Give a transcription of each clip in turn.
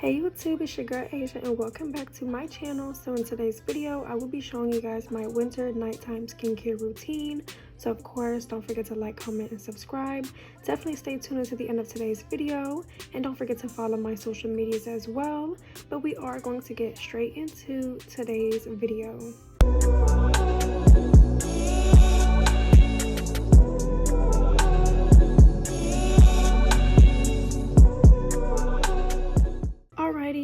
Hey YouTube, it's your girl Asia and welcome back to my channel. So in today's video, I will be showing you guys my winter nighttime skincare routine. So of course, don't forget to like, comment, and subscribe. Definitely stay tuned until the end of today's video. And don't forget to follow my social medias as well. But we are going to get straight into today's video.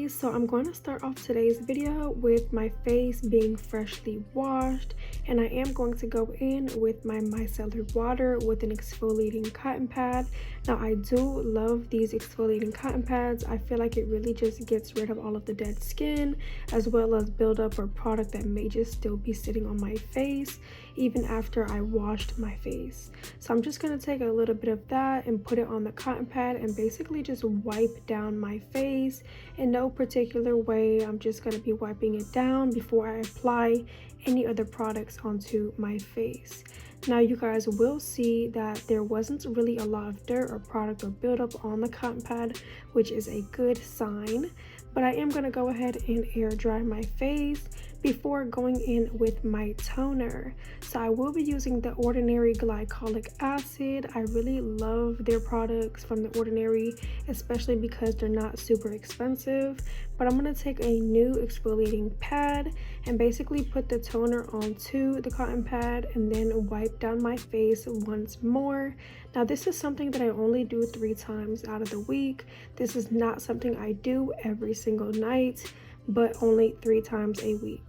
So I'm going to start off today's video with my face being freshly washed, and I am going to go in with my micellar water with an exfoliating cotton pad. Now I do love these exfoliating cotton pads. I feel like it really just gets rid of all of the dead skin as well as buildup or product that may just still be sitting on my face even after I washed my face. So I'm just going to take a little bit of that and put it on the cotton pad and basically just wipe down my face in no particular way. I'm just going to be wiping it down before I apply any other products onto my face. Now you guys will see that there wasn't really a lot of dirt or product or buildup on the cotton pad, which is a good sign. But I am going to go ahead and air dry my face before going in with my toner. So I will be using the Ordinary glycolic acid. I really love their products from the Ordinary, especially because they're not super expensive. But I'm going to take a new exfoliating pad and basically put the toner onto the cotton pad and then wipe down my face once more. Now this is something that I only do 3 times out of the week. This is not something I do every single night, but only 3 times a week.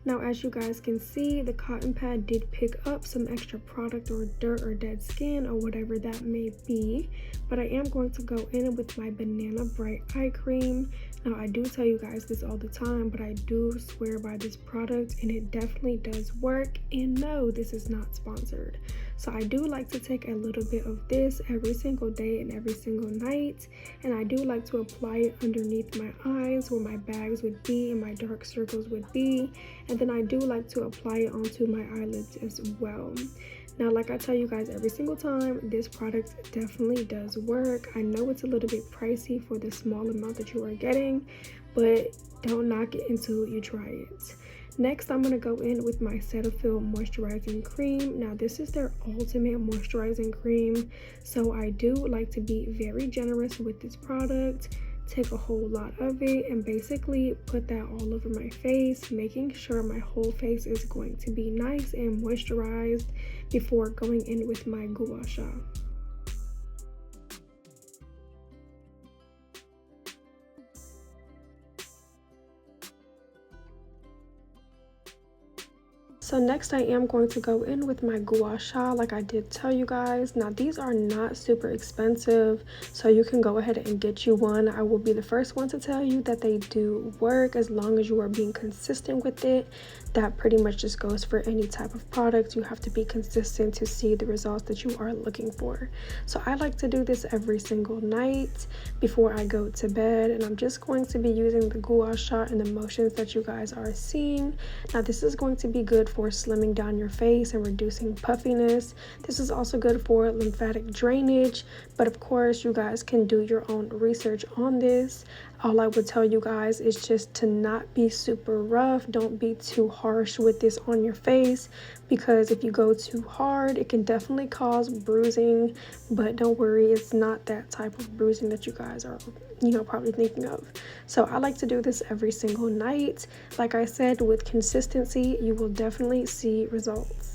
Now as you guys can see, the cotton pad did pick up some extra product or dirt or dead skin or whatever that may be, but I am going to go in with my Banana Bright eye cream. Now I do tell you guys this all the time, but I do swear by this product and it definitely does work. And no, this is not sponsored. So I do like to take a little bit of this every single day and every single night, and I do like to apply it underneath my eyes where my bags would be and my dark circles would be, and then I do like to apply it onto my eyelids as well. Now, like I tell you guys every single time, this product definitely does work. I know it's a little bit pricey for the small amount that you are getting, but don't knock it until you try it. Next, I'm going to go in with my Cetaphil moisturizing cream. Now, this is their ultimate moisturizing cream, so I do like to be very generous with this product. Take a whole lot of it and basically put that all over my face, making sure my whole face is going to be nice and moisturized before going in with my gua sha. So next I am going to go in with my gua sha, like I did tell you guys. Now these are not super expensive, so you can go ahead and get you one. I will be the first one to tell you that they do work as long as you are being consistent with it. That pretty much just goes for any type of product. You have to be consistent to see the results that you are looking for. So I like to do this every single night before I go to bed, and I'm just going to be using the gua sha in the motions that you guys are seeing. Now this is going to be good for slimming down your face and reducing puffiness. This is also good for lymphatic drainage, but of course you guys can do your own research on this. All I would tell you guys is just to not be super rough. Don't be too harsh with this on your face, because if you go too hard, it can definitely cause bruising. But don't worry, it's not that type of bruising that you guys are, probably thinking of. So I like to do this every single night. Like I said, with consistency, you will definitely see results.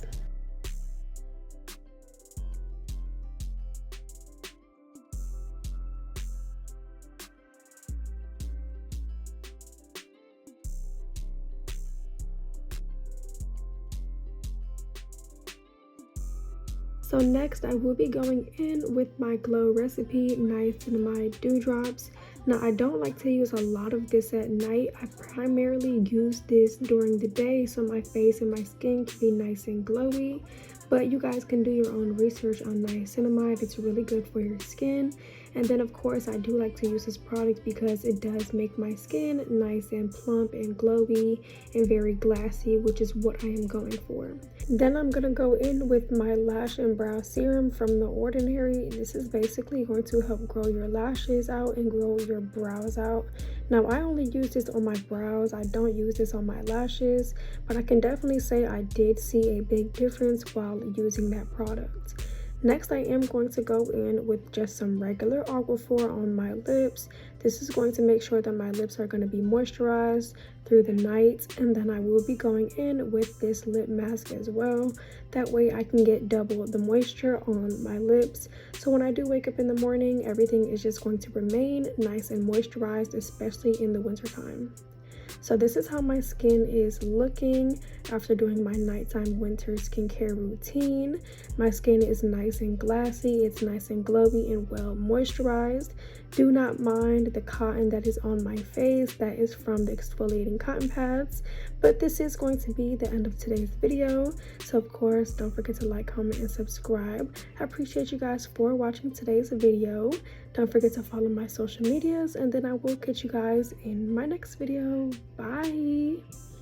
So next I will be going in with my Glow Recipe Niacinamide Dewdrops. Now I don't like to use a lot of this at night. I primarily use this during the day so my face and my skin can be nice and glowy. But you guys can do your own research on niacinamide. It's really good for your skin. And then of course I do like to use this product because it does make my skin nice and plump and glowy and very glassy, which is what I am going for. Then I'm gonna go in with my lash and brow serum from The Ordinary. This is basically going to help grow your lashes out and grow your brows out. Now I only use this on my brows, I don't use this on my lashes, but I can definitely say I did see a big difference while using that product. Next, I am going to go in with just some regular Aquaphor on my lips. This is going to make sure that my lips are going to be moisturized through the night. And then I will be going in with this lip mask as well. That way I can get double the moisture on my lips. So when I do wake up in the morning, everything is just going to remain nice and moisturized, especially in the wintertime. So this is how my skin is looking after doing my nighttime winter skincare routine. My skin is nice and glassy, it's nice and glowy and well moisturized. Do not mind the cotton that is on my face, that is from the exfoliating cotton pads. But this is going to be the end of today's video. So of course, don't forget to like, comment, and subscribe. I appreciate you guys for watching today's video. Don't forget to follow my social medias, and then I will catch you guys in my next video. Bye.